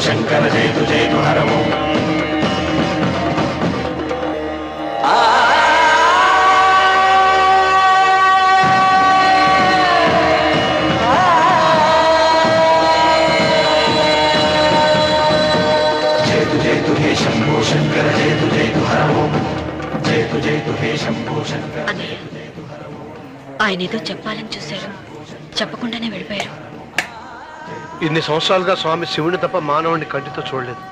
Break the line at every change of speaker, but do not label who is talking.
శంకర జయతు హర ఓం జయతు హే శంభో శంకర జయతు హర ఓం జయతు హే శంభో శంకర.
ఆయన ఏదో చెప్పాలని చూశారు, చెప్పకుండానే వెళ్ళిపోయారు.
ఇన్ని సంవత్సరాలుగా స్వామి శివుని తప్ప మానవుడిని కంటితో చూడలేదు.